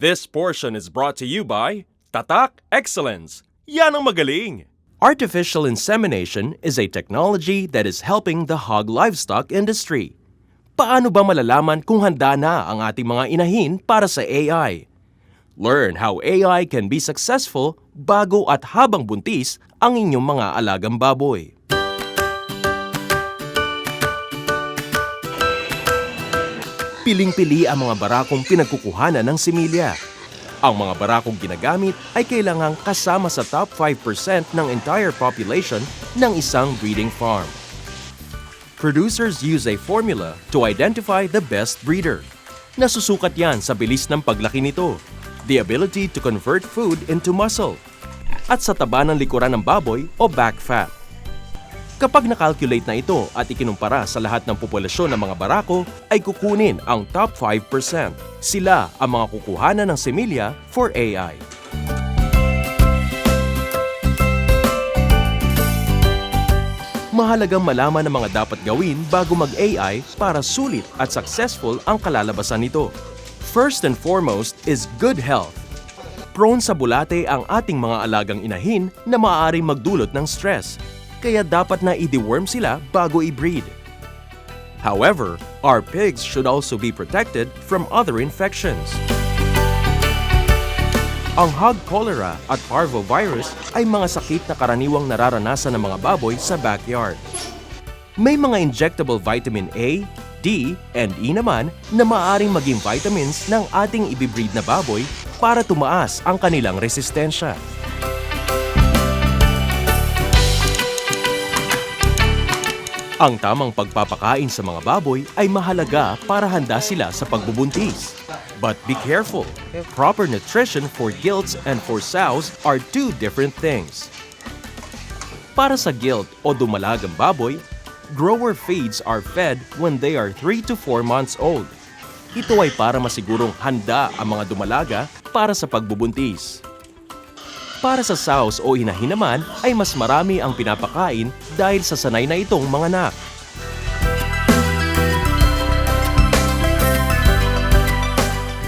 This portion is brought to you by Tatak Excellence. Yan ang magaling! Artificial insemination is a technology that is helping the hog livestock industry. Paano ba malalaman kung handa na ang ating mga inahin para sa AI? Learn how AI can be successful bago at habang buntis ang inyong mga alagang baboy. Piling-pili ang mga barakong pinagkukuhanan ng similya. Ang mga barakong ginagamit ay kailangang kasama sa top 5% ng entire population ng isang breeding farm. Producers use a formula to identify the best breeder. Nasusukat yan sa bilis ng paglaki nito, the ability to convert food into muscle, at sa taba ng likuran ng baboy o back fat. Kapag nakalculate na ito at ikinumpara sa lahat ng populasyon ng mga barako, ay kukunin ang top 5%. Sila ang mga kukuhanan ng similya for AI. Mahalagang malaman ang mga dapat gawin bago mag-AI para sulit at successful ang kalalabasan nito. First and foremost is good health. Prone sa bulate ang ating mga alagang inahin na maaaring magdulot ng stress, kaya dapat na i-deworm sila bago i-breed. However, our pigs should also be protected from other infections. Ang hog cholera at parvovirus ay mga sakit na karaniwang nararanasan ng mga baboy sa backyard. May mga injectable vitamin A, D, and E naman na maaaring maging vitamins ng ating ibibreed na baboy para tumaas ang kanilang resistensya. Ang tamang pagpapakain sa mga baboy ay mahalaga para handa sila sa pagbubuntis. But be careful. Proper nutrition for gilts and for sows are two different things. Para sa gilt o dumalagang baboy, grower feeds are fed when they are 3 to 4 months old. Ito ay para masigurong handa ang mga dumalaga para sa pagbubuntis. Para sa sows o inahin naman ay mas marami ang pinapakain dahil sa sanay na itong mga anak.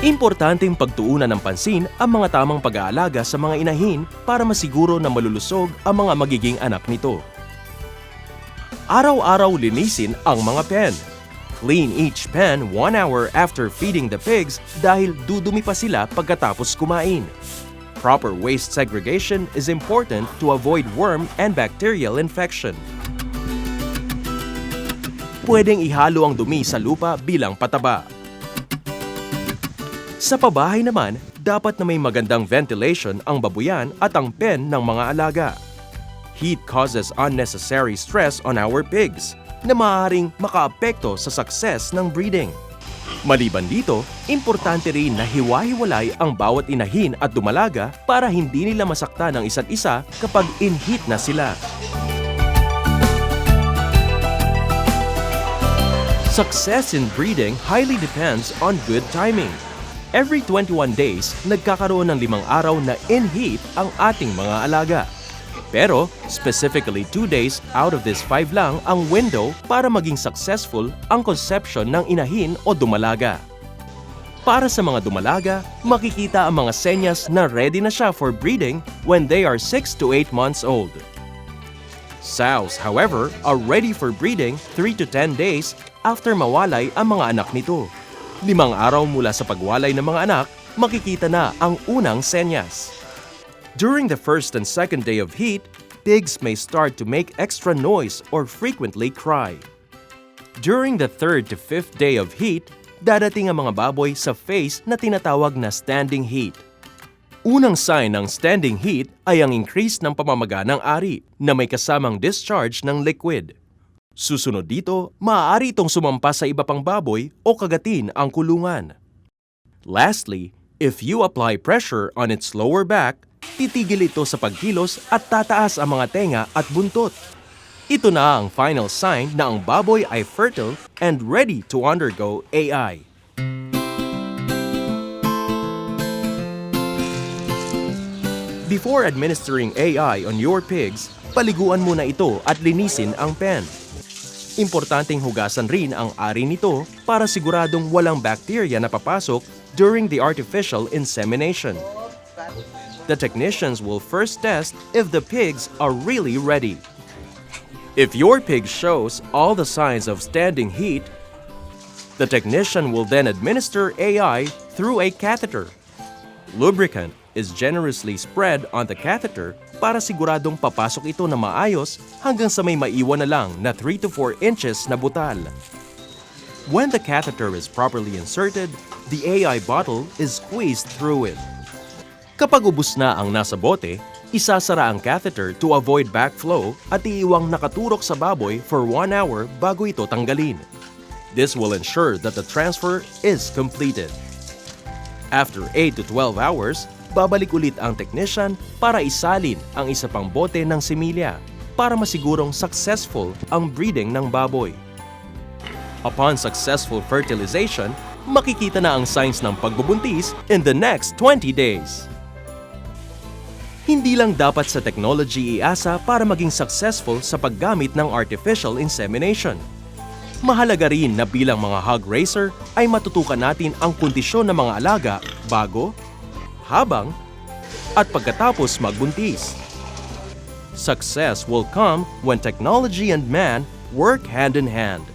Importanteng pagtuunan ng pansin ang mga tamang pag-aalaga sa mga inahin para masiguro na malulusog ang mga magiging anak nito. Araw-araw linisin ang mga pen. Clean each pen 1 hour after feeding the pigs dahil dudumi pa sila pagkatapos kumain. Proper waste segregation is important to avoid worm and bacterial infection. Pwedeng ihalo ang dumi sa lupa bilang pataba. Sa pabahay naman, dapat na may magandang ventilation ang babuyan at ang pen ng mga alaga. Heat causes unnecessary stress on our pigs na maaaring makaapekto sa success ng breeding. Maliban dito, importante rin na hiwa-hiwalay ang bawat inahin at dumalaga para hindi nila masaktan ang isa't isa kapag in-heat na sila. Success in breeding highly depends on good timing. Every 21 days, nagkakaroon ng 5 araw na in-heat ang ating mga alaga. Pero, specifically 2 days out of this 5 lang ang window para maging successful ang conception ng inahin o dumalaga. Para sa mga dumalaga, makikita ang mga senyas na ready na siya for breeding when they are 6 to 8 months old. Sows, however, are ready for breeding 3 to 10 days after mawalay ang mga anak nito. 5 araw mula sa pagwalay ng mga anak, makikita na ang unang senyas. During the first and second day of heat, pigs may start to make extra noise or frequently cry. During the third to fifth day of heat, dadating ang mga baboy sa phase na tinatawag na standing heat. Unang sign ng standing heat ay ang increase ng pamamaga ng ari na may kasamang discharge ng liquid. Susunod dito, maaari itong sumampa sa iba pang baboy o kagatin ang kulungan. Lastly, if you apply pressure on its lower back, titigil ito sa pagkilos at tataas ang mga tenga at buntot. Ito na ang final sign na ang baboy ay fertile and ready to undergo AI. Before administering AI on your pigs, paliguan muna ito at linisin ang pen. Importanteng hugasan rin ang ari nito para siguradong walang bakterya na papasok during the artificial insemination. The technicians will first test if the pigs are really ready. If your pig shows all the signs of standing heat, the technician will then administer AI through a catheter. Lubricant is generously spread on the catheter para siguradong papasok ito na maayos hanggang sa may maiwan na lang na 3 to 4 inches na butal. When the catheter is properly inserted, the AI bottle is squeezed through it. Kapag ubos na ang nasa bote, isasara ang catheter to avoid backflow at iiwang nakaturok sa baboy for 1 hour bago ito tanggalin. This will ensure that the transfer is completed. After 8 to 12 hours, babalik ulit ang technician para isalin ang isa pang bote ng similya para masigurong successful ang breeding ng baboy. Upon successful fertilization, makikita na ang signs ng pagbubuntis in the next 20 days. Hindi lang dapat sa technology iasa para maging successful sa paggamit ng artificial insemination. Mahalaga rin na bilang mga hog raiser ay matutukan natin ang kondisyon ng mga alaga bago, habang, at pagkatapos magbuntis. Success will come when technology and man work hand in hand.